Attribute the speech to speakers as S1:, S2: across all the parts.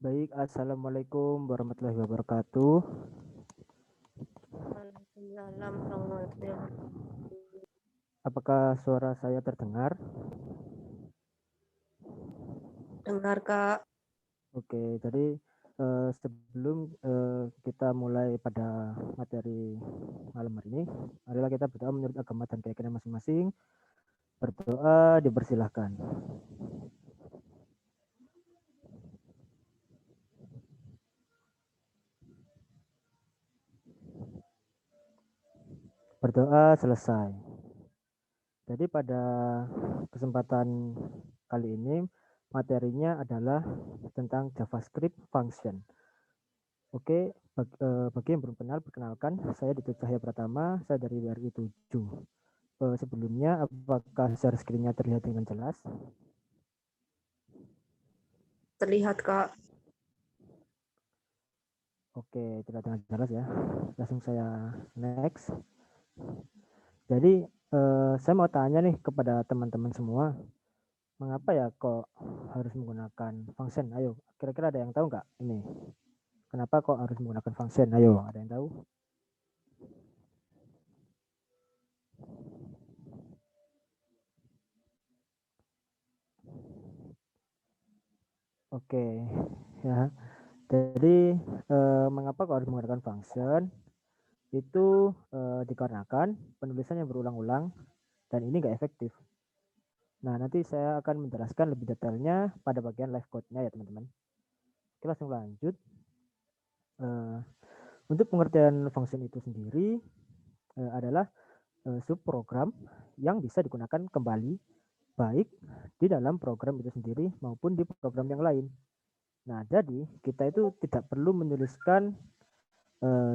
S1: Baik, assalamualaikum warahmatullahi wabarakatuh.
S2: Waalaikumsalam warahmatullahi wabarakatuh.
S1: Apakah suara saya terdengar?
S2: Dengar Kak,
S1: Oke, jadi sebelum kita mulai pada materi malam hari ini, marilah kita berdoa menurut agama dan keyakinan masing-masing. Berdoa dipersilahkan. Berdoa selesai. Jadi pada kesempatan kali ini materinya adalah tentang JavaScript function. Oke, bagi yang belum kenal, perkenalkan, saya Dito Cahya Pratama, saya dari WRI 7. Sebelumnya, apakah share screen-nya terlihat dengan jelas?
S2: terlihat Kak.
S1: Oke, terlihat dengan jelas ya. Langsung saya next. Jadi, saya mau tanya nih kepada teman-teman semua, mengapa ya kok harus menggunakan function? Ayo, kira-kira ada yang tahu nggak ini? Kenapa kok harus menggunakan function? Ayo, ada yang tahu? Oke, ya. Jadi, mengapa kok harus menggunakan function? Itu dikarenakan penulisan yang berulang-ulang dan ini nggak efektif. Nah, nanti saya akan menjelaskan lebih detailnya pada bagian live code-nya ya teman-teman. Oke, langsung lanjut. Untuk pengertian function itu sendiri adalah subprogram yang bisa digunakan kembali baik di dalam program itu sendiri maupun di program yang lain. Nah, jadi kita itu tidak perlu menuliskan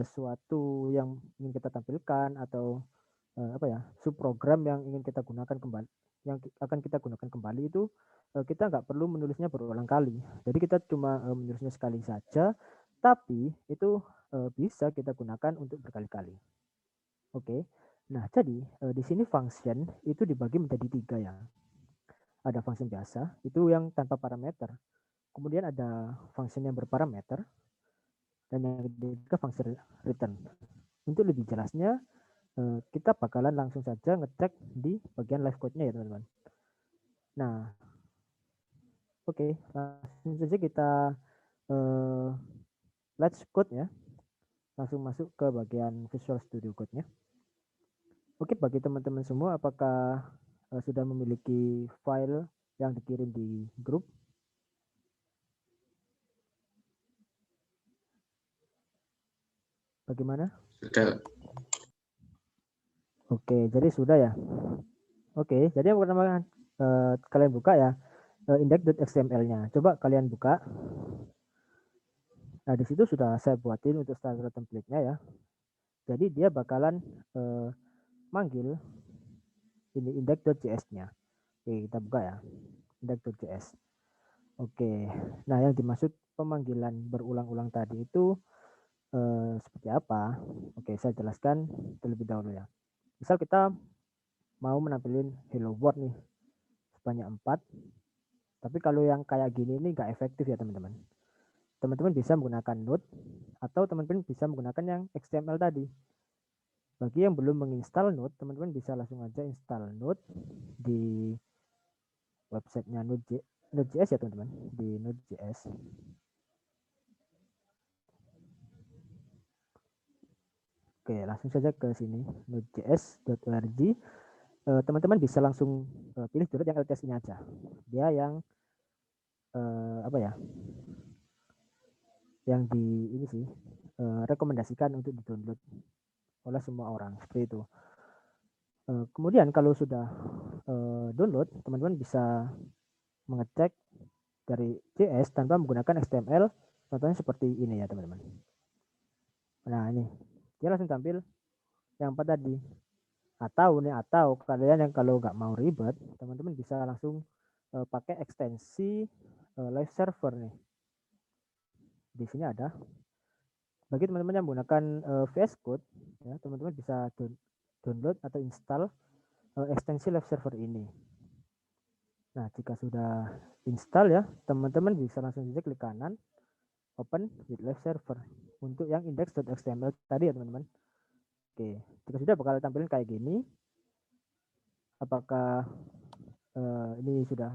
S1: suatu yang ingin kita tampilkan atau apa ya, subprogram yang ingin kita gunakan kembali, yang akan kita gunakan kembali itu kita nggak perlu menulisnya berulang kali. Jadi kita cuma menulisnya sekali saja, tapi itu bisa kita gunakan untuk berkali-kali. Oke. Nah, jadi di sini function itu dibagi menjadi tiga ya. Ada function biasa, itu yang tanpa parameter. Kemudian ada function yang berparameter, dan yang ketiga function return. Untuk lebih jelasnya, kita bakalan langsung saja ngecek di bagian live code-nya ya teman-teman. Nah, oke, langsung saja kita let's code ya. Langsung masuk ke bagian Visual Studio Code-nya. Oke, bagi teman-teman semua, apakah sudah memiliki file yang dikirim di grup? Bagaimana?
S3: Sudah.
S1: Oke, jadi sudah ya. Oke, jadi yang pertama kalian buka ya index.xml-nya. Coba kalian buka. Nah, di situ sudah saya buatin untuk starter template-nya ya. Jadi dia bakalan manggil ini index.js-nya. Oke, kita buka ya. Index.js. Oke. Nah, yang dimaksud pemanggilan berulang-ulang tadi itu seperti apa? Oke, saya jelaskan terlebih dahulu ya. Misal kita mau menampilkan hello world nih sebanyak 4. Tapi kalau yang kayak gini ini nggak efektif ya teman-teman. Teman-teman bisa menggunakan Node atau teman-teman bisa menggunakan yang XML tadi. Bagi yang belum menginstal Node, teman-teman bisa langsung aja install Node di websitenya Node.js ya teman-teman, di Node.js. Oke, langsung saja ke sini, node.js.org. Teman-teman bisa langsung pilih download yang LTS ini aja. Dia yang apa ya? Yang di ini sih rekomendasikan untuk di-download oleh semua orang seperti itu. Kemudian kalau sudah download, teman-teman bisa mengecek dari JS tanpa menggunakan XML. Contohnya seperti ini ya teman-teman. Nah ini dia langsung tampil yang apa tadi. Atau kalian yang kalau nggak mau ribet, teman-teman bisa langsung pakai ekstensi live server nih. Di sini ada. Bagi teman-teman yang menggunakan VS Code, ya teman-teman bisa download atau install ekstensi live server ini. Nah, jika sudah install ya, teman-teman bisa langsung saja klik kanan, open with live server untuk yang index.html tadi ya teman-teman. Oke, jika sudah bakal tampilin kayak gini. Apakah ini sudah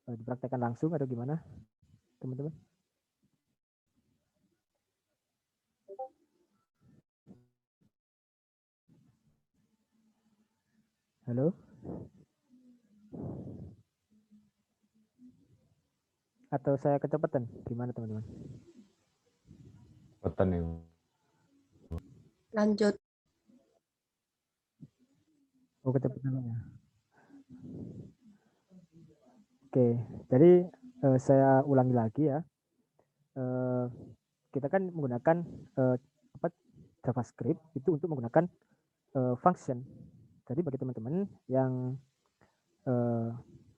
S1: dipraktekkan langsung atau gimana teman-teman? Halo? Atau saya kecepatan? Gimana teman-teman?
S3: Kecepatan ya.
S2: Lanjut.
S1: Oh, kecepatan ya. Oke, jadi saya ulangi lagi ya. Kita kan menggunakan JavaScript itu untuk menggunakan function. Jadi bagi teman-teman yang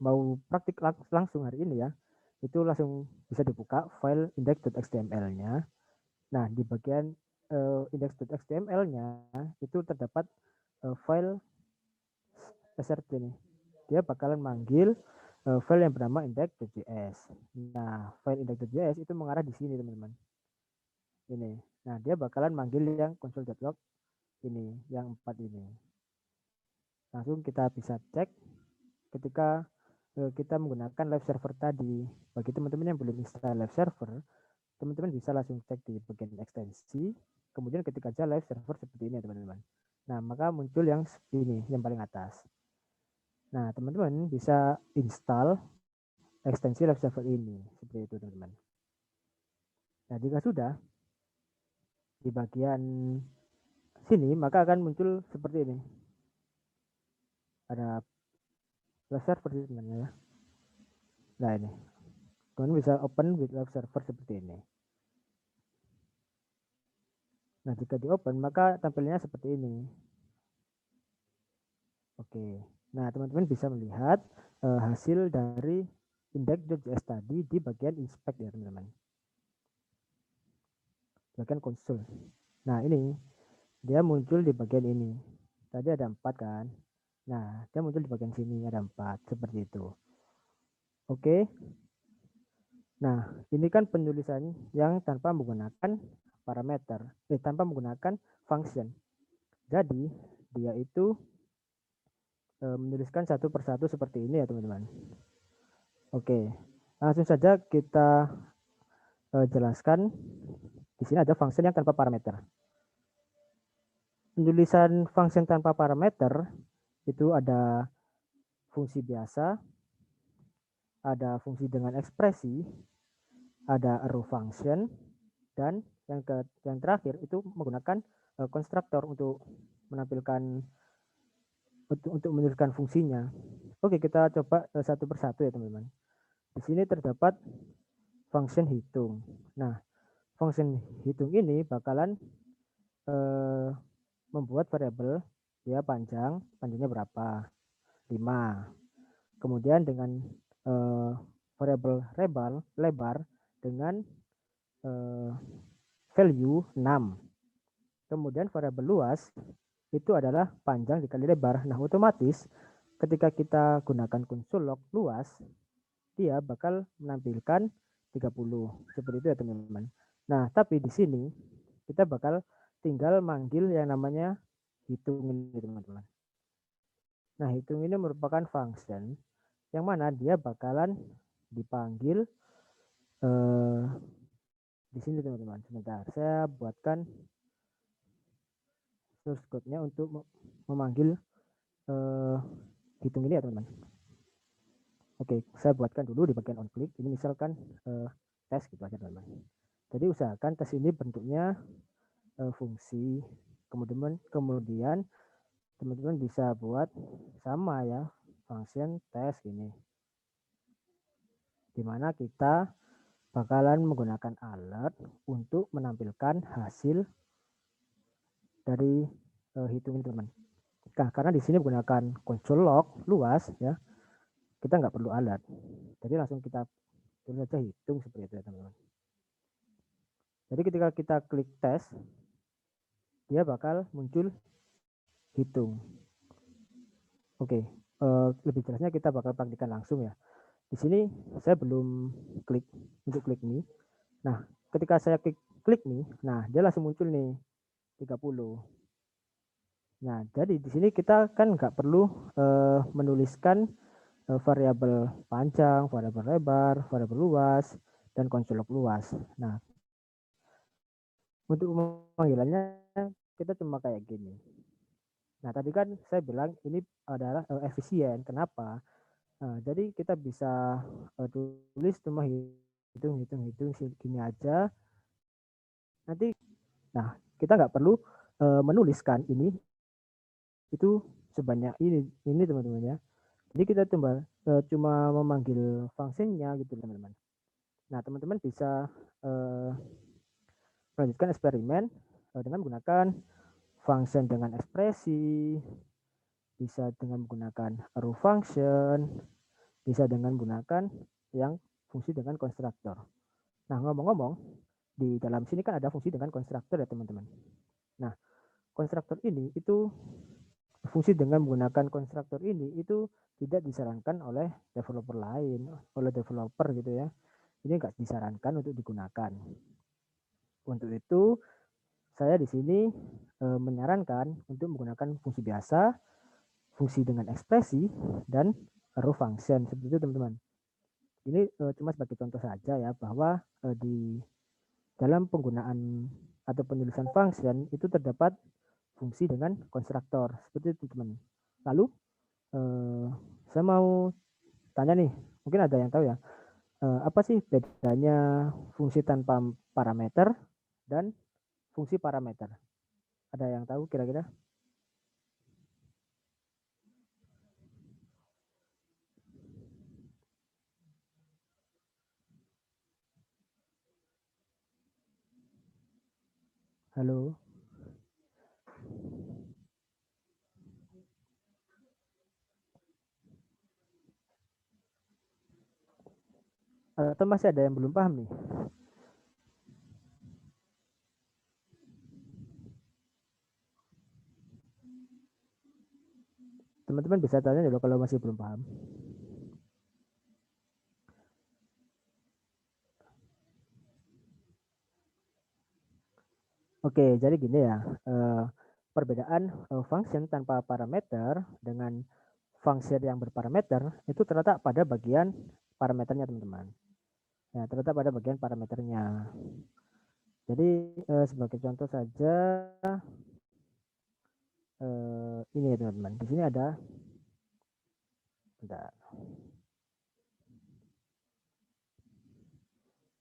S1: mau praktik langsung hari ini ya, itu langsung bisa dibuka file index.html-nya. Nah, di bagian index.html-nya itu terdapat file srt nih. Dia bakalan manggil file yang bernama index.js. Nah, file index.js itu mengarah di sini teman-teman. Ini. Nah, dia bakalan manggil yang console.log ini, yang 4 ini. Langsung kita bisa cek ketika kita menggunakan live server tadi. Bagi teman-teman yang belum install live server, teman-teman bisa langsung cek di bagian ekstensi, kemudian ketika aja live server seperti ini teman-teman. Nah, maka muncul yang ini, yang paling atas. Nah, teman-teman bisa install ekstensi live server ini, seperti itu teman-teman. Nah, jika sudah, di bagian sini, maka akan muncul seperti ini. Ada live server teman-teman ya. Nah, ini. Teman-teman bisa open with live server seperti ini. Nah, jika di open, maka tampilnya seperti ini. Oke. Nah, teman-teman bisa melihat hasil dari index.js tadi di bagian inspect ya, teman-teman. Bagian konsol. Nah, ini dia muncul di bagian ini. Tadi ada 4 kan. Nah, dia muncul di bagian sini ada 4 seperti itu. Oke. Nah, ini kan penulisan yang tanpa menggunakan parameter, tanpa menggunakan function. Jadi, dia itu menuliskan satu persatu seperti ini ya, teman-teman. Oke. Langsung saja kita jelaskan. Di sini ada function yang tanpa parameter. Penulisan function tanpa parameter itu ada fungsi biasa, ada fungsi dengan ekspresi, ada arrow function, dan yang terakhir itu menggunakan konstruktor untuk menampilkan untuk menuliskan fungsinya. Oke, kita coba satu persatu ya teman-teman. Di sini terdapat function hitung. Nah, function hitung ini bakalan membuat variabel dia panjangnya berapa? 5. Kemudian dengan variabel lebar dengan value 6. Kemudian variabel luas itu adalah panjang dikali lebar. Nah, otomatis ketika kita gunakan console log luas, dia bakal menampilkan 30. Seperti itu ya, teman-teman. Nah, tapi di sini kita bakal tinggal manggil yang namanya hitung ini, teman-teman. Nah, hitung ini merupakan function yang mana dia bakalan dipanggil di sini, teman-teman. Sebentar, saya buatkan source code-nya untuk memanggil hitung ini ya, teman-teman. Oke, saya buatkan dulu di bagian on click. Ini misalkan tes gitu aja, teman-teman. Jadi usahakan tes ini bentuknya fungsi. Kemudian teman-teman bisa buat sama ya, function tes ini. Dimana kita bakalan menggunakan alert untuk menampilkan hasil dari hitung ini, teman. Nah, karena di sini menggunakan console log luas ya, kita nggak perlu alert. Jadi langsung kita tulis saja hitung seperti itu ya, teman-teman. Jadi ketika kita klik tes, dia bakal muncul hitung. Oke, lebih jelasnya kita bakal praktikkan langsung ya. Di sini saya belum klik untuk klik ini. Nah, ketika saya klik nih, nah dia langsung muncul nih 30. Nah, jadi di sini kita kan nggak perlu menuliskan variabel panjang, variabel lebar, variabel luas, dan konsolok luas. Nah, untuk pemanggilannya kita cuma kayak gini. Nah, tadi kan saya bilang ini adalah efisien. Kenapa? Jadi kita bisa tulis cuma hitung gini aja. Nanti, nah kita nggak perlu menuliskan ini itu sebanyak ini teman-teman ya. Jadi kita cuma memanggil fungsinya gitu teman-teman. Nah teman-teman bisa melanjutkan eksperimen dengan menggunakan function dengan ekspresi, bisa dengan menggunakan arrow function, bisa dengan menggunakan yang fungsi dengan konstruktor. Nah ngomong-ngomong, di dalam sini kan ada fungsi dengan konstruktor ya teman-teman. Nah konstruktor ini itu fungsi dengan menggunakan konstruktor ini itu tidak disarankan oleh developer lain, oleh developer gitu ya. Ini nggak disarankan untuk digunakan. Untuk itu saya di sini menyarankan untuk menggunakan fungsi biasa, fungsi dengan ekspresi, dan arrow function seperti itu teman-teman. Ini cuma sebagai contoh saja ya bahwa di dalam penggunaan atau penulisan function itu terdapat fungsi dengan konstruktor seperti itu teman. Lalu saya mau tanya nih, mungkin ada yang tahu ya, apa sih bedanya fungsi tanpa parameter dan fungsi parameter? Ada yang tahu kira-kira? Halo? Atau masih ada yang belum paham nih? Teman-teman bisa tanya dulu kalau masih belum paham. Oke, jadi gini ya, perbedaan function tanpa parameter dengan function yang berparameter itu terletak pada bagian parameternya teman-teman. Ya, terletak pada bagian parameternya. Jadi sebagai contoh saja, ini ya teman-teman. Di sini ada, bentar.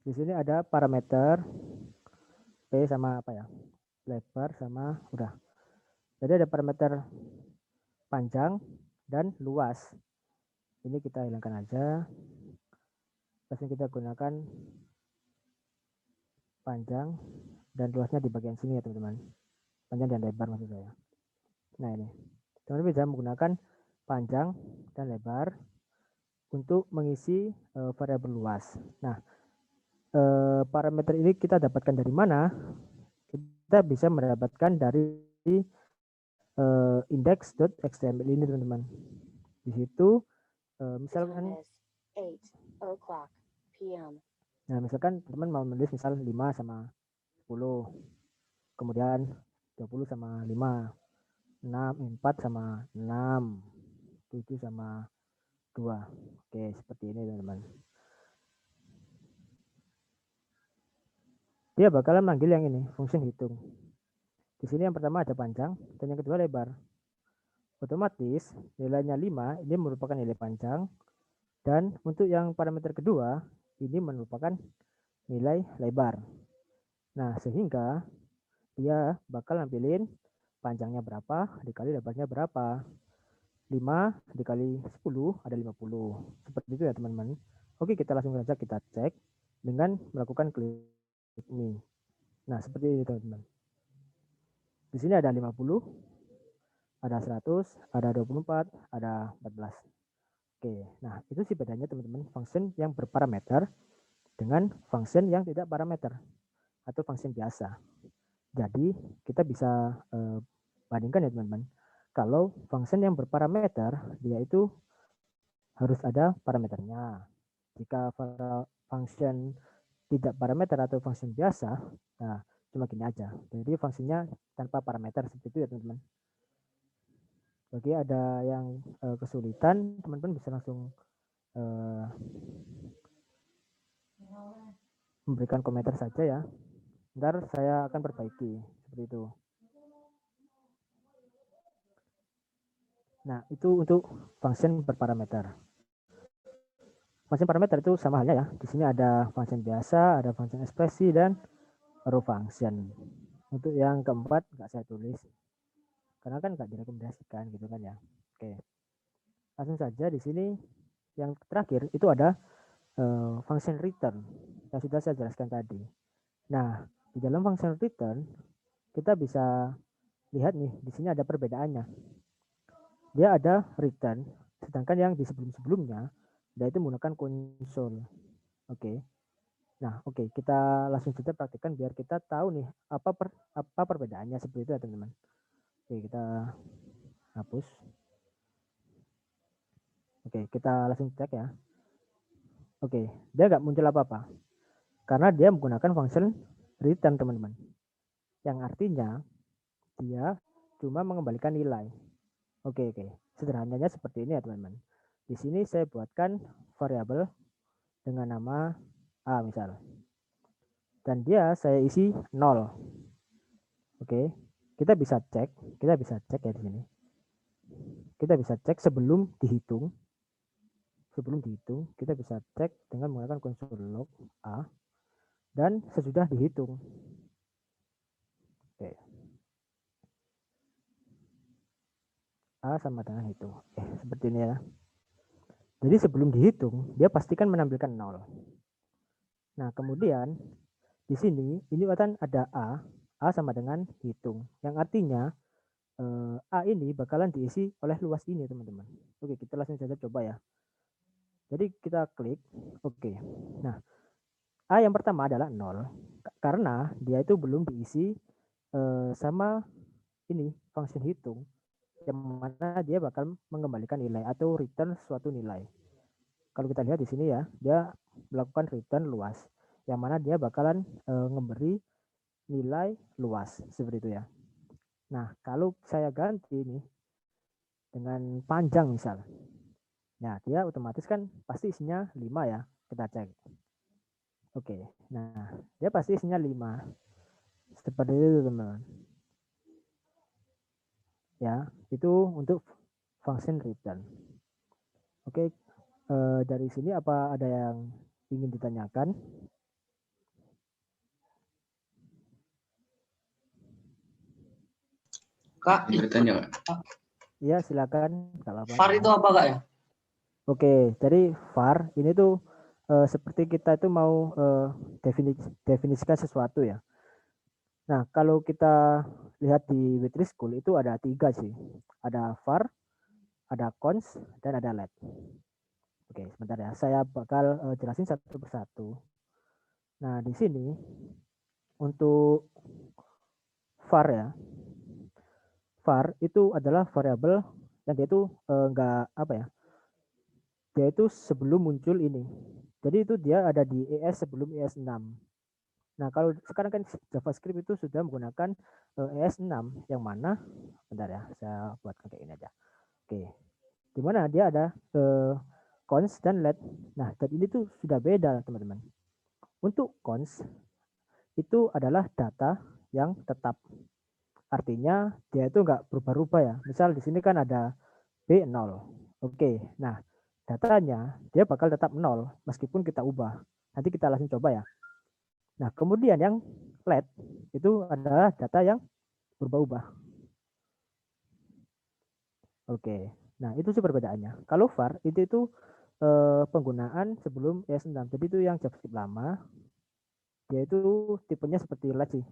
S1: Di sini ada parameter P sama apa ya? Lebar sama udah. Jadi ada parameter panjang dan luas. Ini kita hilangkan aja. Terus kita gunakan panjang dan luasnya di bagian sini ya teman-teman. Panjang dan lebar maksud saya. Nah ini. Teman-teman bisa menggunakan panjang dan lebar untuk mengisi variabel luas. Nah, parameter ini kita dapatkan dari mana? Kita bisa mendapatkan dari index.xml ini teman-teman. Di situ misalkan nah misalkan teman mau menulis misal 5 sama 10, kemudian 20 sama 5, 6, 4 sama 6, 7 sama 2. Oke, seperti ini teman-teman. Dia bakalan manggil yang ini, fungsi hitung. Di sini yang pertama ada panjang dan yang kedua lebar. Otomatis nilainya 5 ini merupakan nilai panjang dan untuk yang parameter kedua ini merupakan nilai lebar. Nah, sehingga dia bakal nampilin panjangnya berapa dikali lebarnya berapa. 5 dikali 10 ada 50. Seperti itu ya teman-teman. Oke, kita langsung saja kita cek dengan melakukan klik ini. Nah, seperti ini teman-teman. Di sini ada 50, ada 100, ada 24, ada 14. Oke, nah itu sih bedanya teman-teman, function yang berparameter dengan function yang tidak parameter atau function biasa. Jadi kita bisa bandingkan ya teman-teman. Kalau function yang berparameter dia itu harus ada parameternya. Jika function tidak parameter atau function biasa, nah cuma gini aja. Jadi fungsinya tanpa parameter seperti itu ya teman-teman. Bagi ada yang kesulitan, teman-teman bisa langsung memberikan komentar saja ya. Ntar saya akan perbaiki seperti itu. Nah, itu untuk function berparameter. Function parameter itu sama halnya ya. Di sini ada function biasa, ada function ekspresi, dan row function. Untuk yang keempat nggak saya tulis karena kan nggak direkomendasikan gitu kan ya. Oke, langsung saja di sini yang terakhir itu ada function return yang sudah saya jelaskan tadi. Nah, di dalam function return kita bisa lihat nih di sini ada perbedaannya. Dia ada return, sedangkan yang di sebelum-sebelumnya dia itu menggunakan konsol. Oke. Nah, oke, kita langsung saja praktikkan biar kita tahu nih apa perbedaannya seperti itu ya teman-teman. Oke, kita hapus. Oke, kita langsung cek ya. Oke, dia nggak muncul apa-apa karena dia menggunakan function return teman-teman. Yang artinya dia cuma mengembalikan nilai. Oke, sederhananya seperti ini ya teman-teman. Di sini saya buatkan variabel dengan nama A misal. Dan dia saya isi 0. Oke, kita bisa cek ya di sini. Kita bisa cek sebelum dihitung. Kita bisa cek dengan menggunakan konsol log A dan sesudah dihitung. Oke. A sama dengan itu. Seperti ini ya. Jadi sebelum dihitung, dia pastikan menampilkan 0. Nah, kemudian di sini ini akan ada A sama dengan hitung. Yang artinya A ini bakalan diisi oleh luas ini, teman-teman. Oke, kita langsung saja coba ya. Jadi kita klik, oke. Nah, A yang pertama adalah 0 karena dia itu belum diisi sama ini function hitung, yang mana dia bakal mengembalikan nilai atau return suatu nilai. Kalau kita lihat di sini ya, dia melakukan return luas, yang mana dia bakalan memberi nilai luas seperti itu ya. Nah, kalau saya ganti ini dengan panjang misal, nah dia otomatis kan pasti isinya 5 ya, kita cek. Oke, nah dia pasti isinya 5 seperti itu teman-teman. Ya, itu untuk function return. Oke, dari sini apa ada yang ingin ditanyakan?
S3: Kak, bertanya Kak.
S1: Iya, silakan.
S3: VAR itu apa Kak ya?
S1: Oke, jadi VAR ini tuh seperti kita itu mau definisikan sesuatu ya. Nah, kalau kita lihat di Witri School itu ada 3 sih. Ada VAR, ada cons, dan ada let. Oke, sebentar ya. Saya bakal jelasin satu persatu. Nah, di sini untuk VAR ya. VAR itu adalah variabel yang dia itu enggak apa ya. Dia itu sebelum muncul ini. Jadi itu dia ada di ES sebelum ES6. Nah, kalau sekarang kan JavaScript itu sudah menggunakan ES6 yang mana bentar ya, saya buatkan kayak ini aja. Oke. Di mana dia ada cons dan let. Nah, dan ini tuh sudah beda, teman-teman. Untuk cons itu adalah data yang tetap. Artinya dia itu enggak berubah-ubah ya. Misal di sini kan ada B0. Oke. Nah, datanya dia bakal tetap 0 meskipun kita ubah. Nanti kita langsung coba ya. Nah, kemudian yang let itu adalah data yang berubah-ubah. Oke. Nah, itu sih perbedaannya. Kalau var itu penggunaan sebelum ES6. Jadi itu yang JavaScript lama. Dia itu tipenya seperti let sih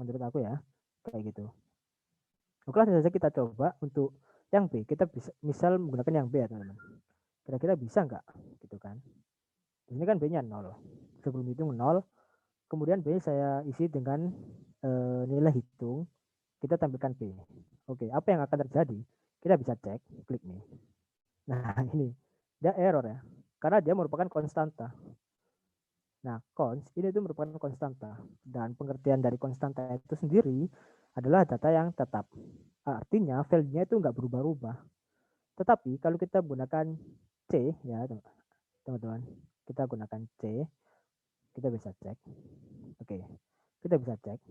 S1: menurut aku ya. Kayak gitu. Oke, langsung saja kita coba untuk yang B. Kita bisa misal menggunakan yang B ya, teman-teman. Kira-kira bisa nggak? Gitu kan. Ini kan B-nya 0. Sebelum hitung 0. Kemudian B saya isi dengan nilai hitung. Kita tampilkan B. Oke, apa yang akan terjadi? Kita bisa cek, klik nih. Nah, ini dia error ya. Karena dia merupakan konstanta. Nah, const ini itu merupakan konstanta, dan pengertian dari konstanta itu sendiri adalah data yang tetap. Artinya value-nya itu nggak berubah-ubah. Tetapi kalau kita gunakan C, ya teman-teman, kita gunakan C, kita bisa cek. Oke, kita bisa cek.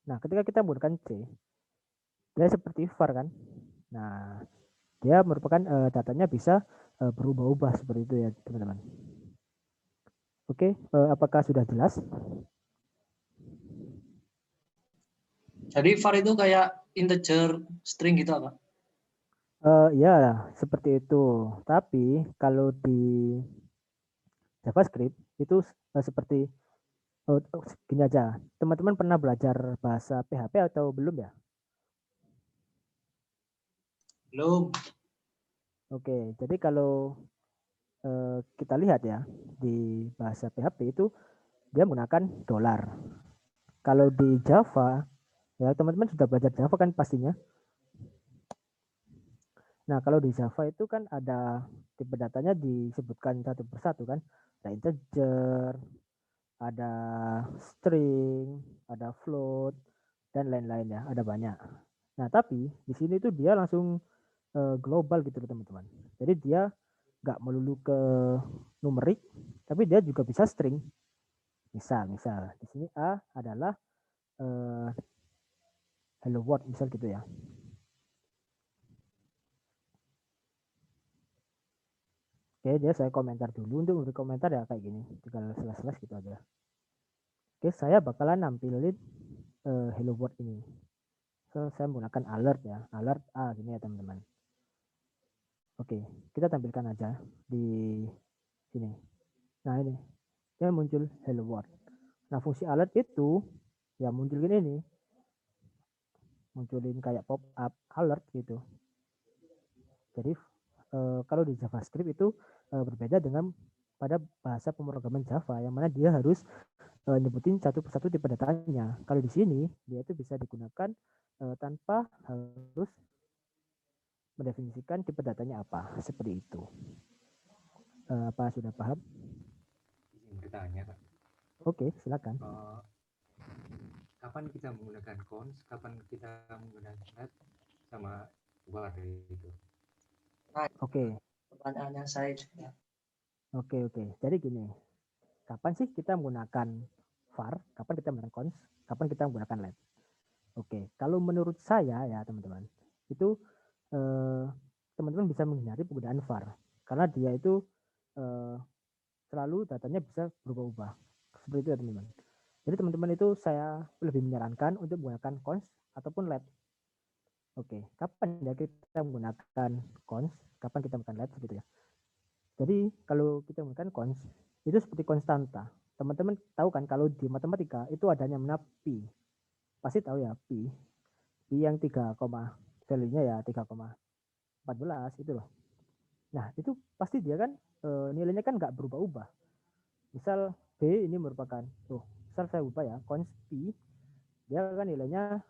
S1: Nah, ketika kita menggunakan C, dia seperti var kan. Nah, dia merupakan datanya bisa berubah-ubah seperti itu ya teman-teman. Oke, apakah sudah jelas?
S3: Jadi var itu kayak integer string gitu apa?
S1: Ya, seperti itu. Tapi kalau di JavaScript itu seperti gini aja. Teman-teman pernah belajar bahasa PHP atau belum ya?
S3: Belum.
S1: Oke, jadi kalau kita lihat ya di bahasa PHP itu dia menggunakan dolar. Kalau di Java, ya teman-teman sudah belajar Java kan pastinya. Nah, kalau di Java itu kan ada tipe datanya disebutkan satu persatu kan. Ada integer, ada string, ada float, dan lain-lain ya, ada banyak. Nah, tapi di sini tuh dia langsung global gitu loh teman-teman. Jadi dia nggak melulu ke numerik, tapi dia juga bisa string. Misal di sini A adalah eh, hello world misal gitu ya. Oke, dia saya komentar dulu. Untuk memberi komentar ya kayak gini, tinggal slash gitu aja. Oke, saya bakalan nampilin hello world ini. So, saya menggunakan alert ya, alert A gini ya teman-teman. Oke, kita tampilkan aja di sini. Nah ini, dia muncul hello world. Nah fungsi alert itu ya munculin ini, munculin kayak pop up alert gitu. Jadi kalau di JavaScript itu berbeda dengan pada bahasa pemrograman Java yang mana dia harus nyebutin satu persatu tipe datanya. Kalau di sini dia itu bisa digunakan tanpa harus mendefinisikan tipe datanya apa, seperti itu. Apa sudah paham?
S4: Izin bertanya, Kak.
S1: Oke, silakan.
S4: Kapan kita menggunakan cons, kapan kita menggunakan let, sama var itu?
S1: Oke,
S3: Pertanyaannya saya juga.
S1: oke. Jadi gini, kapan sih kita menggunakan var, kapan kita menggunakan cons, kapan kita menggunakan let? Oke, kalau menurut saya ya teman-teman, itu teman-teman bisa menghindari penggunaan var karena dia itu selalu datanya bisa berubah-ubah. Seperti itu ya teman-teman. Jadi teman-teman itu saya lebih menyarankan untuk menggunakan cons ataupun let. Oke, kapan ya kita menggunakan cons, kapan kita menggunakan let gitu ya. Jadi kalau kita menggunakan cons itu seperti konstanta. Teman-teman tahu kan kalau di matematika itu adanya mana pi. Pasti tahu ya pi. Pi yang 3, value-nya ya 3,14 itu loh. Nah, itu pasti dia kan nilainya kan nggak berubah-ubah. Misal B ini merupakan misal saya ubah ya, cons pi dia kan nilainya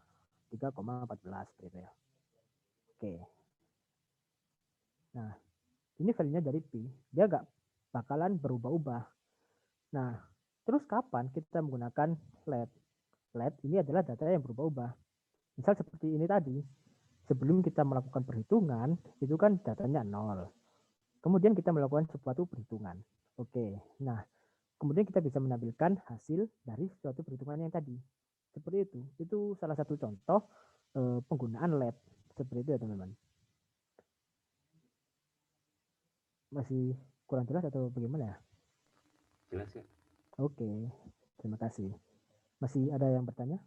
S1: 3,14 gitu ya. Oke. Nah, ini value-nya dari pi, dia nggak bakalan berubah-ubah. Nah, terus kapan kita menggunakan let? Let ini adalah data yang berubah-ubah. Misal seperti ini tadi, sebelum kita melakukan perhitungan, itu kan datanya 0. Kemudian kita melakukan suatu perhitungan. Oke, nah kemudian kita bisa menampilkan hasil dari suatu perhitungan yang tadi. Seperti itu. Itu salah satu contoh penggunaan let. Seperti itu ya teman-teman. Masih kurang jelas atau bagaimana ya?
S4: Jelas ya?
S1: Oke, terima kasih. Masih ada yang bertanya?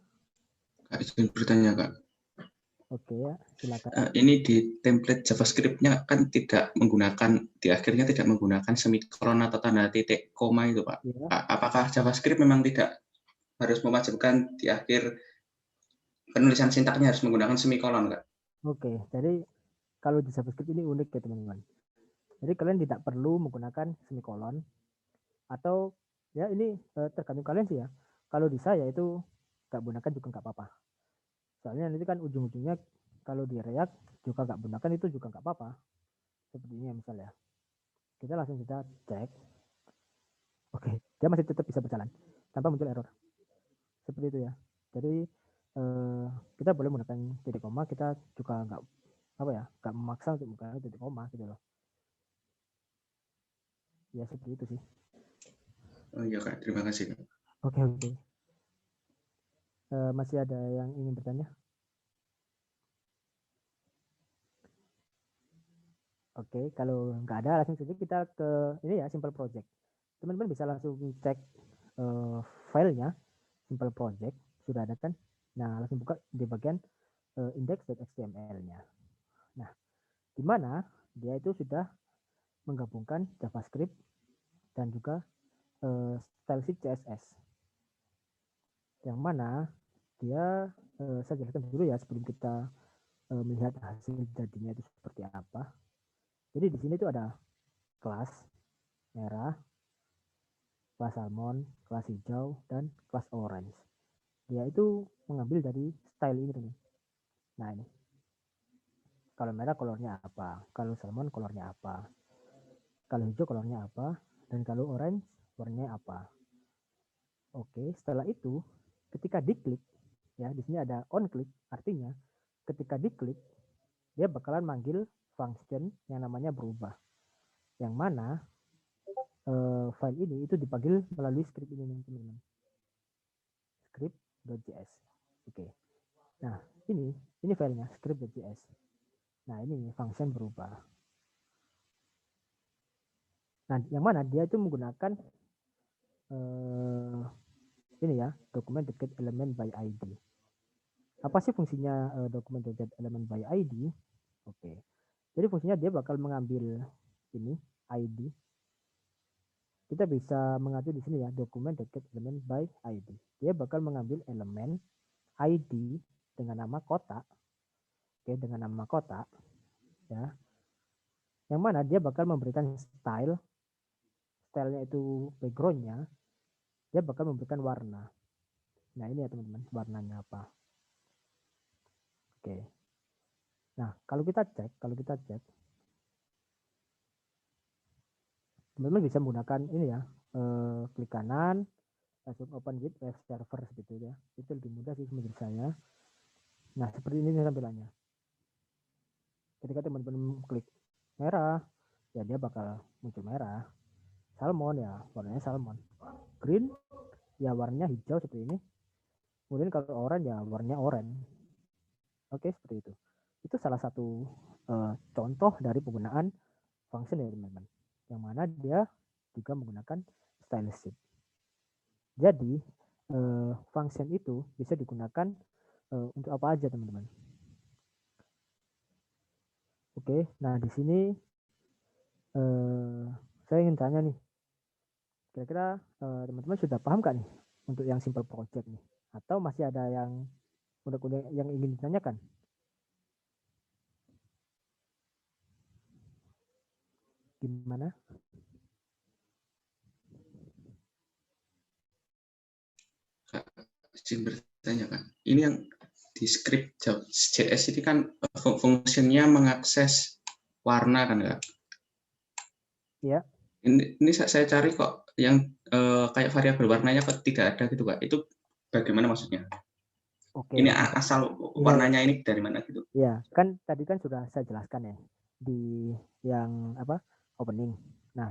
S5: Kak, izin bertanya, Kak.
S1: Oke, ya, silakan.
S5: Ini di template JavaScript-nya kan tidak menggunakan, di akhirnya tidak menggunakan semikolon atau tanda titik koma itu, Pak.
S1: Ya.
S5: Apakah JavaScript memang tidak harus mewajibkan di akhir penulisan sintaknya harus menggunakan semikolon, Kak?
S1: Oke, jadi kalau di JavaScript ini unik ya teman-teman. Jadi kalian tidak perlu menggunakan semikolon atau ya ini tergantung kalian sih ya. Kalau di saya itu nggak gunakan juga nggak apa-apa. Soalnya nanti kan ujung-ujungnya kalau di React juga nggak gunakan itu juga nggak apa-apa. Seperti ini misalnya. Kita langsung kita cek. Oke, dia masih tetap bisa berjalan tanpa muncul error. Seperti itu ya. Jadi kita boleh menggunakan titik koma, kita juga nggak memaksa untuk menggunakan titik koma gitu loh. Ya seperti itu sih.
S5: Oh iya Kak, terima kasih Kak.
S1: Oke. Masih ada yang ingin bertanya? Oke, kalau nggak ada langsung saja kita ke ini ya, simple project. Teman-teman bisa langsung cek filenya simple project, sudah ada kan? Nah, langsung buka di bagian index.html-nya. Nah, di mana dia itu sudah menggabungkan JavaScript dan juga style sheet CSS. Yang mana dia saya jelaskan dulu ya sebelum kita melihat hasil jadinya itu seperti apa. Jadi di sini tuh ada kelas merah, kelas salmon, kelas hijau, dan kelas orange. Dia itu mengambil dari style ini teman. Nah ini. Kalau merah kolornya apa? Kalau salmon kolornya apa? Kalau hijau kolornya apa? Dan kalau orange warnanya apa? Oke, setelah itu ketika diklik ya, di sini ada on click, artinya ketika diklik dia bakalan manggil function yang namanya berubah. Yang mana file ini itu dipanggil melalui script ini teman-teman. Script.js. Oke. Nah, ini filenya script.js. Nah, ini function berubah. Nah, yang mana dia itu menggunakan ini ya, document get element by ID. Apa sih fungsinya document get element by ID? Oke. Jadi fungsinya dia bakal mengambil ini ID. Kita bisa mengatur di sini ya, document get element by ID. Dia bakal mengambil elemen ID dengan nama kotak. Oke, dengan nama kotak ya. Yang mana dia bakal memberikan stylenya itu backgroundnya, dia bakal memberikan warna. Nah ini ya teman-teman, warnanya apa. Oke. Nah kalau kita cek, teman-teman bisa menggunakan ini ya, klik kanan, langsung open with web server seperti itu ya. Itu lebih mudah sih menurut saya. Nah seperti ini tampilannya. Ketika teman-teman klik merah, ya dia bakal muncul merah. Salmon ya warnanya salmon. Green ya warnanya hijau seperti ini. Kemudian kalau orange ya warnanya oranye. Oke, seperti itu. Itu salah satu contoh dari penggunaan function ya teman-teman. Yang mana dia juga menggunakan style sheet. Jadi function itu bisa digunakan untuk apa aja teman-teman. Oke, nah di sini saya ingin tanya nih, kira-kira teman-teman sudah paham gak nih untuk yang simple project nih? Atau masih ada yang yang ingin ditanyakan? Gimana?
S5: Kak, izin bertanya Kak. Ini yang di script JS ini kan fungsinya mengakses warna kan Kak?
S1: Iya.
S5: Ini saya cari kok yang kayak variabel warnanya kok tidak ada gitu Kak. Itu bagaimana maksudnya?
S1: Oke.
S5: Ini asal warnanya ini dari mana gitu?
S1: Ya, kan tadi kan sudah saya jelaskan ya di yang opening. Nah,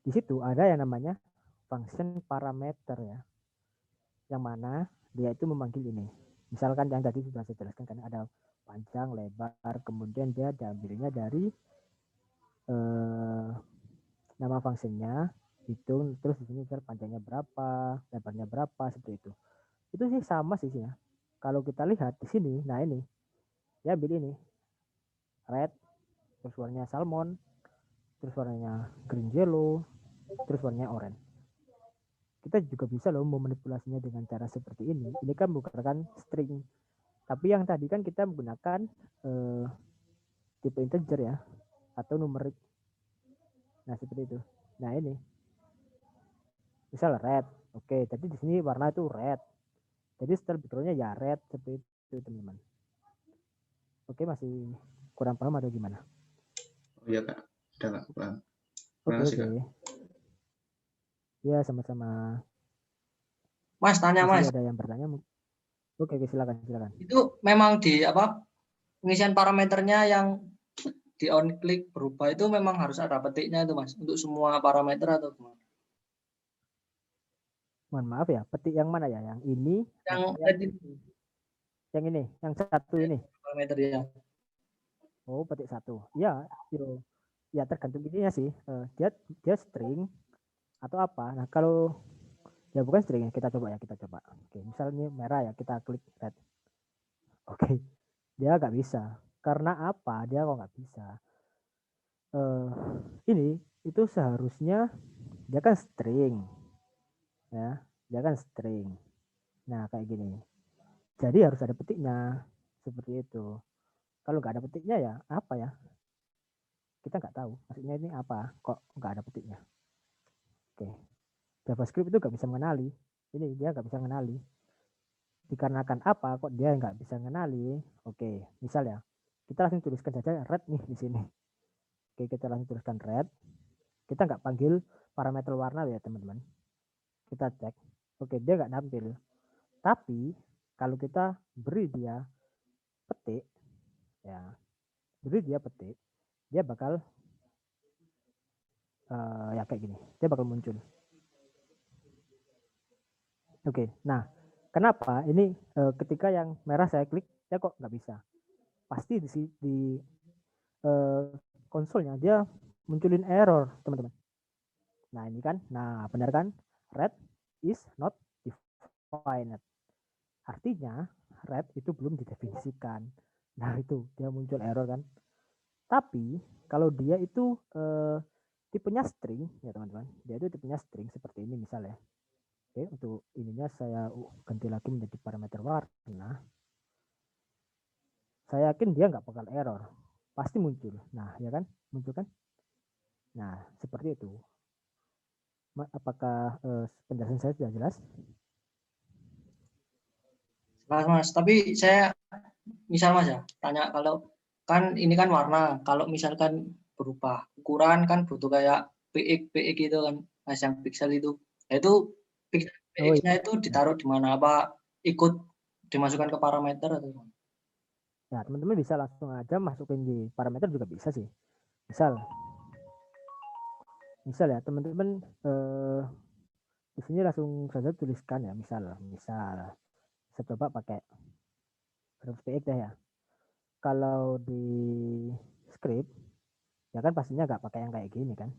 S1: di situ ada yang namanya function parameter ya. Yang mana dia itu memanggil ini. Misalkan yang tadi sudah saya jelaskan kan ada panjang, lebar, kemudian dia diambilnya dari nama fungsinya hitung, terus di sini panjangnya berapa, lebarnya berapa, seperti itu. Itu sih sama sih ya. Kalau kita lihat di sini, nah ini dia ambil ini red, terus warnanya salmon, terus warnanya green yellow, terus warnanya orange. Kita juga bisa loh memanipulasinya dengan cara seperti ini. Ini kan bukan string, tapi yang tadi kan kita menggunakan tipe integer ya, atau numerik. Nah seperti itu. Nah ini, misal red, oke. Tadi di sini warna itu red. Jadi style backgroundnya ya red seperti itu teman-teman. Oke, masih kurang paham atau gimana?
S5: Oh iya Kak, udah Kak, paham.
S1: Oke. Ya, sama-sama.
S3: Mas,
S1: Di
S3: tanya
S1: sini
S3: Mas,
S1: ada yang bertanya. Oke, silakan, silakan.
S3: itu memang di apa pengisian parameternya yang di on click berubah itu memang harus ada petiknya itu Mas untuk semua parameter atau gimana?
S1: Mohon maaf ya, petik yang mana ya? Yang ini
S3: Yang
S1: atau
S3: tadi
S1: yang ini? Yang satu ini?
S3: parameter ya.
S1: Oh, petik satu. Ya, ya tergantung ininya sih. Dia dia string atau apa? Nah, kalau ya bukan string, kita coba ya, kita coba. Oke, misalnya merah ya, kita klik red. Oke, dia nggak bisa. Karena apa? Dia kok nggak bisa? Ini itu seharusnya dia kan string, ya, dia kan string. Nah, kayak gini. Jadi harus ada petiknya, seperti itu. Kalau nggak ada petiknya ya apa ya? Kita nggak tahu. Maksudnya ini apa? Kok nggak ada petiknya? Oke, JavaScript itu nggak bisa mengenali. Ini dia nggak bisa mengenali. Dikarenakan apa? Kok dia nggak bisa mengenali? Oke, misal ya, kita langsung tuliskan saja red nih di sini. Oke, kita langsung tuliskan red. Kita nggak panggil parameter warna ya teman-teman. Kita cek. Oke, dia nggak nampil. Tapi kalau kita beri dia petik, ya, beri dia petik, dia bakal ya kayak gini. Dia bakal muncul. Oke, nah kenapa ini ketika yang merah saya klik, ya kok nggak bisa? Pasti di konsolnya dia munculin error, teman-teman. Nah ini kan, nah benar kan? Red is not defined. Artinya red itu belum didefinisikan. Nah itu dia muncul error kan. Tapi kalau dia itu tipenya string ya teman-teman, dia itu tipenya string seperti ini misalnya. Oke, untuk ininya saya ganti lagi menjadi parameter warna. Saya yakin dia nggak bakal error, pasti muncul. Nah ya kan, muncul kan. Nah seperti itu. Apakah penjelasan saya sudah jelas?
S3: Mas, tapi saya misal Mas ya, tanya kalau kan ini kan warna, kalau misalkan berubah ukuran kan butuh kayak PX gitu kan, Mas yang pixel itu. Nah, itu
S1: Oh iya.
S3: PX-nya itu ditaruh di mana apa ikut dimasukkan ke parameter atau gimana?
S1: Ya teman-teman bisa langsung aja masukin di parameter juga bisa sih. Misal ya teman-teman di sini langsung saja tuliskan ya misal saya coba pakai huruf PX deh ya. Kalau di script ya kan pastinya nggak pakai yang kayak gini kan.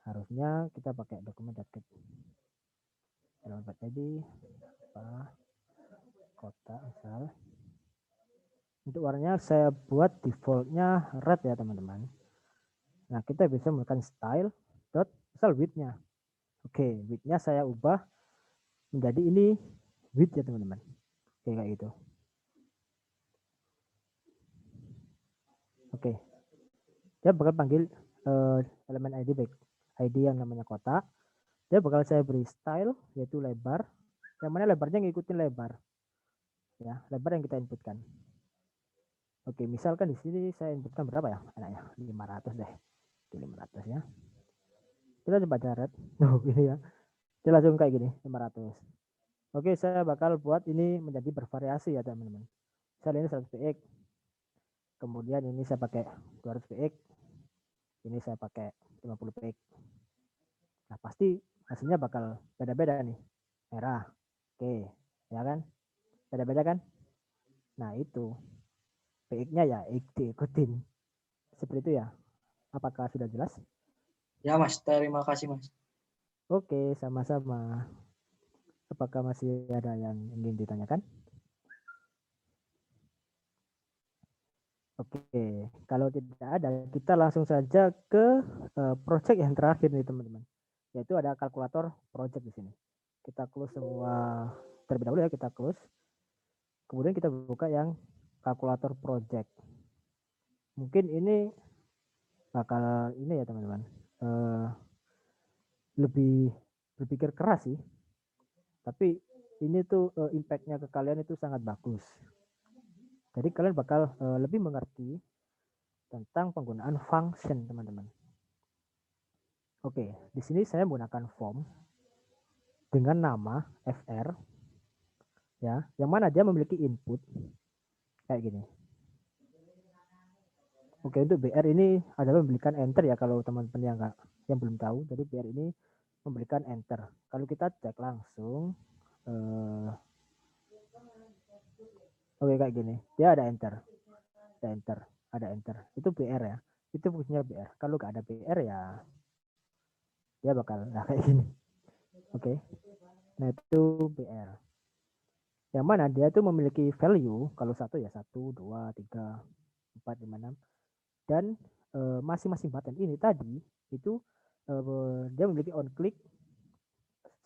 S1: Harusnya kita pakai dokumen.get. Jadi apa kota misal. Untuk warnanya saya buat defaultnya red ya teman-teman. Nah kita bisa melakukan style dot misal widthnya. Oke, widthnya saya ubah menjadi ini width ya teman-teman. Oke kayak gitu. Oke, dia bakal panggil elemen ID yang namanya kotak. Dia bakal saya beri style yaitu lebar. Yang mana lebarnya ngikutin lebar. Ya, lebar yang kita inputkan. Oke, misalkan di sini saya inputkan berapa ya? Enaknya 500 deh. Oke, 500 ya. Kita coba caret. Oh, ini ya. Dia langsung kayak gini, 500. Oke, saya bakal buat ini menjadi bervariasi ya, teman-teman. Misalnya ini 100 px. Kemudian ini saya pakai 200 px. Ini saya pakai 50 px. Nah, pasti hasilnya bakal beda-beda nih. Merah. Oke, ya kan? Beda-beda kan? Nah, itu px-nya ya diikutin. Seperti itu ya. Apakah sudah jelas?
S3: Ya Mas, terima kasih Mas.
S1: Oke, sama-sama. Apakah masih ada yang ingin ditanyakan? Oke, kalau tidak ada, kita langsung saja ke project yang terakhir nih teman-teman. Yaitu ada kalkulator project di sini. Kita close semua terlebih dahulu ya, kita close. Kemudian kita buka yang kalkulator project. Mungkin ini bakal ini ya teman-teman. Lebih berpikir keras sih. Tapi ini tuh impact-nya ke kalian itu sangat bagus. Jadi kalian bakal lebih mengerti tentang penggunaan function teman-teman. Oke, di sini saya menggunakan form dengan nama fr, ya, yang mana dia memiliki input kayak gini. Oke, untuk BR ini adalah memberikan enter ya kalau teman-teman yang belum tahu. Jadi BR ini memberikan enter. Kalau kita cek langsung, oke kayak gini, dia ada enter, ada enter. Itu BR ya. Itu fungsinya BR. Kalau nggak ada BR ya dia bakal kayak gini. Oke. Nah itu BR. Yang mana dia itu memiliki value kalau satu ya 1, 2, 3, 4, 5, 6 dan masing-masing button ini tadi itu dia memiliki on click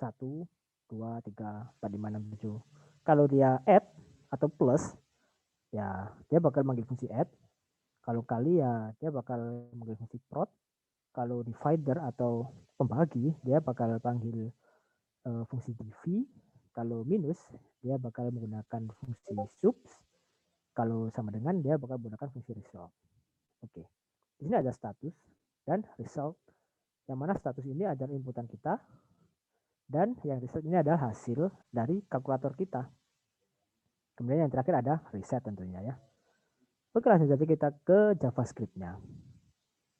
S1: 1, 2, 3, 4, 5, 6, 7. Kalau dia add atau plus ya dia bakal manggil fungsi add. Kalau kali ya dia bakal manggil fungsi prot. Kalau divider atau pembagi dia bakal panggil fungsi div. Kalau minus dia bakal menggunakan fungsi subs. Kalau sama dengan dia bakal menggunakan fungsi result. Oke. Di sini ada status dan result. Yang mana status ini adalah inputan kita dan yang result ini adalah hasil dari kalkulator kita. Kemudian yang terakhir ada reset tentunya ya. Oke, langsung saja kita ke JavaScript-nya.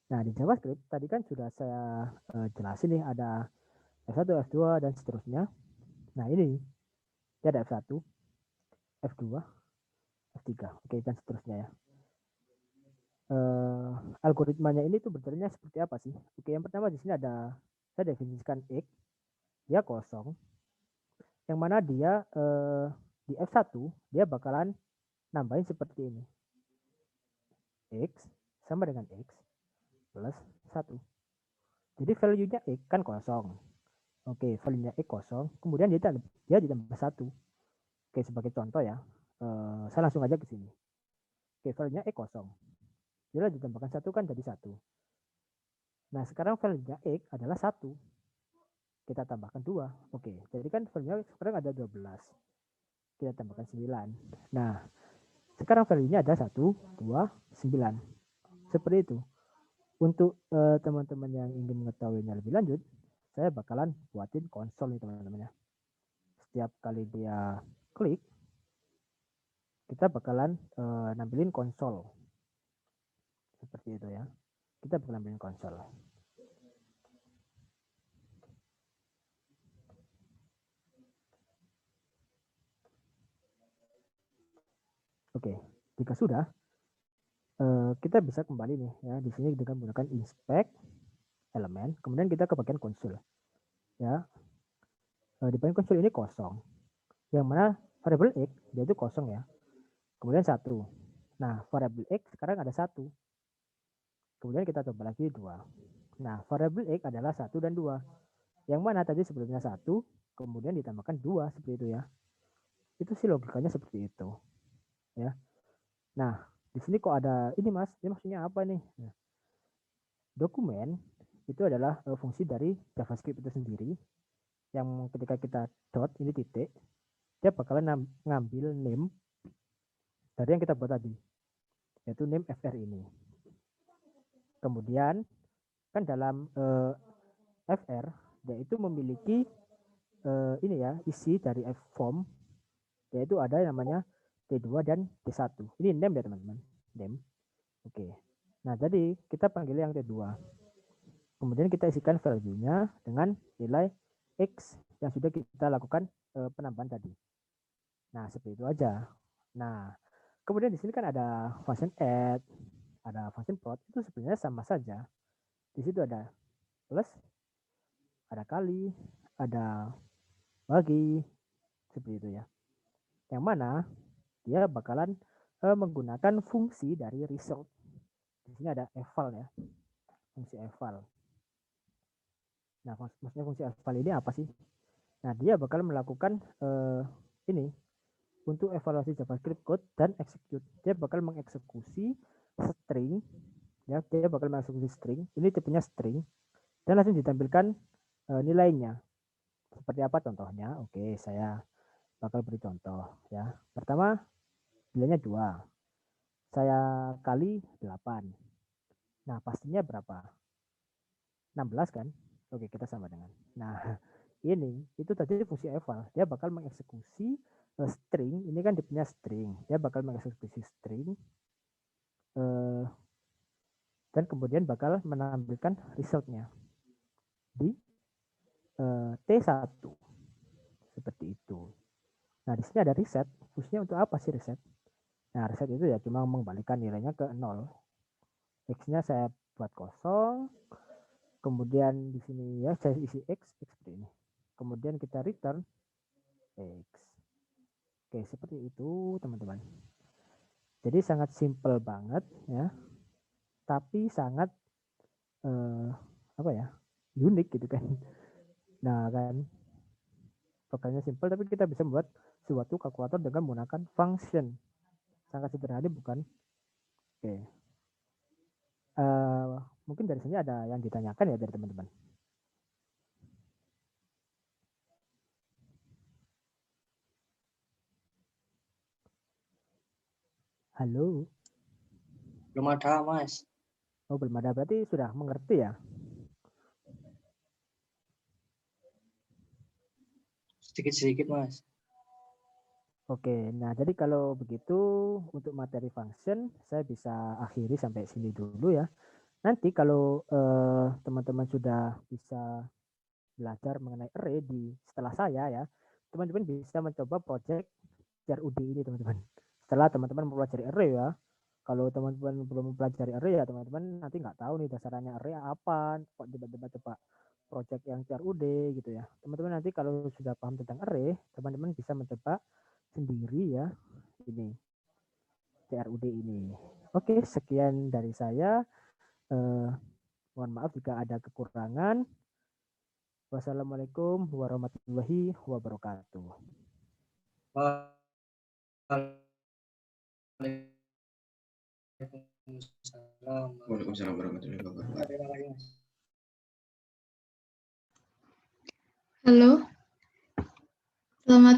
S1: Nah, di JavaScript tadi kan sudah saya jelasin nih ada F1, F2 dan seterusnya. Nah, ini dia ada F1, F2, F3, oke dan seterusnya ya. Algoritmanya ini tuh berjalannya seperti apa sih? Oke, yang pertama di sini ada saya definisikan X, dia kosong. Yang mana dia di F1 dia bakalan nambahin seperti ini. X sama dengan X plus 1. Jadi value-nya X kan kosong. Oke, value-nya X kosong, kemudian dia ditambah 1. Oke, sebagai contoh ya. Saya langsung aja ke sini. Oke, value-nya X kosong. Dia ditambahkan 1 kan jadi 1. Nah, sekarang value-nya X adalah 1. Kita tambahkan 2. Oke, jadi kan value-nya sekarang ada 12. Kita tambahkan 9. Nah, sekarang value-nya ada 1, 2, 9. Seperti itu. Untuk teman-teman yang ingin mengetahuinya lebih lanjut, saya bakalan buatin konsol nih teman-teman ya. Setiap kali dia klik, kita bakalan nampilin konsol. Seperti itu ya. Kita bakalan nampilin konsol. Oke, jika sudah, kita bisa kembali nih ya di sini dengan menggunakan inspect elemen, kemudian kita ke bagian konsol ya. Di bagian konsol ini kosong, yang mana variabel x dia itu kosong ya, kemudian 1. Nah, variabel x sekarang ada 1, kemudian kita coba lagi 2. Nah, variabel x adalah 1 dan 2, yang mana tadi sebelumnya 1 kemudian ditambahkan 2 seperti itu ya. Itu sih logikanya seperti itu ya. Nah, di sini kok ada ini mas, ini maksudnya apa nih? Nah, dokumen itu adalah fungsi dari JavaScript itu sendiri, yang ketika kita dot ini titik, dia bakalan ngambil name dari yang kita buat tadi, yaitu name fr ini. Kemudian kan dalam fr dia itu memiliki ini ya, isi dari form, yaitu ada namanya T2 dan T1. Ini name ya teman-teman, name. Oke. Nah, jadi kita panggil yang T2. Kemudian kita isikan value-nya dengan nilai X yang sudah kita lakukan penambahan tadi. Nah, seperti itu aja. Nah, kemudian di sini kan ada function add, ada function plot, itu sebenarnya sama saja. Di situ ada plus, ada kali, ada bagi, seperti itu ya. Yang mana dia bakalan menggunakan fungsi dari result. Di sini ada eval ya, fungsi eval. Nah, maksudnya fungsi eval ini apa sih? Nah, dia bakal melakukan ini untuk evaluasi JavaScript code dan execute. Dia bakal mengeksekusi string, ya, dia bakal mengeksekusi string. Ini tipenya string dan langsung ditampilkan nilainya. Seperti apa contohnya? Oke, saya bakal beri contoh ya. Pertama, nilainya 2. Saya kali 8. Nah, pastinya berapa? 16 kan? Oke, kita sama dengan. Nah, ini itu tadi fungsi eval. Dia bakal mengeksekusi string. Ini kan tipenya string. Dia bakal mengeksekusi string dan kemudian bakal menampilkan resultnya di T1 seperti itu. Nah, di sini ada reset. Fungsinya untuk apa sih reset? Nah, reset itu ya cuma mengembalikan nilainya ke 0. X-nya saya buat kosong. Kemudian di sini ya saya isi X seperti ini. Kemudian kita return X. Oke, seperti itu teman-teman. Jadi sangat simple banget ya. Tapi sangat apa ya? Unik gitu kan. Nah, kan programnya simple tapi kita bisa membuat suatu kalkulator dengan menggunakan function. Sangat sederhana bukan? Oke. Mungkin dari sini ada yang ditanyakan ya dari teman-teman. Halo.
S3: Belum ada, Mas.
S1: Oh, belum ada, berarti sudah mengerti ya?
S3: Sedikit-sedikit, Mas.
S1: Oke, nah jadi kalau begitu untuk materi function saya bisa akhiri sampai sini dulu ya. Nanti kalau teman-teman sudah bisa belajar mengenai array setelah saya ya, teman-teman bisa mencoba project CRUD ini teman-teman. Setelah teman-teman mempelajari array ya, kalau teman-teman belum mempelajari array ya teman-teman nanti nggak tahu nih dasarannya array apa, kok tiba-tiba coba project yang CRUD gitu ya. Teman-teman nanti kalau sudah paham tentang array, teman-teman bisa mencoba sendiri ya ini CRUD ini. Oke, sekian dari saya. Mohon maaf jika ada kekurangan. Wassalamualaikum warahmatullahi wabarakatuh.
S5: Waalaikumsalam warahmatullahi wabarakatuh.
S6: Halo, selamat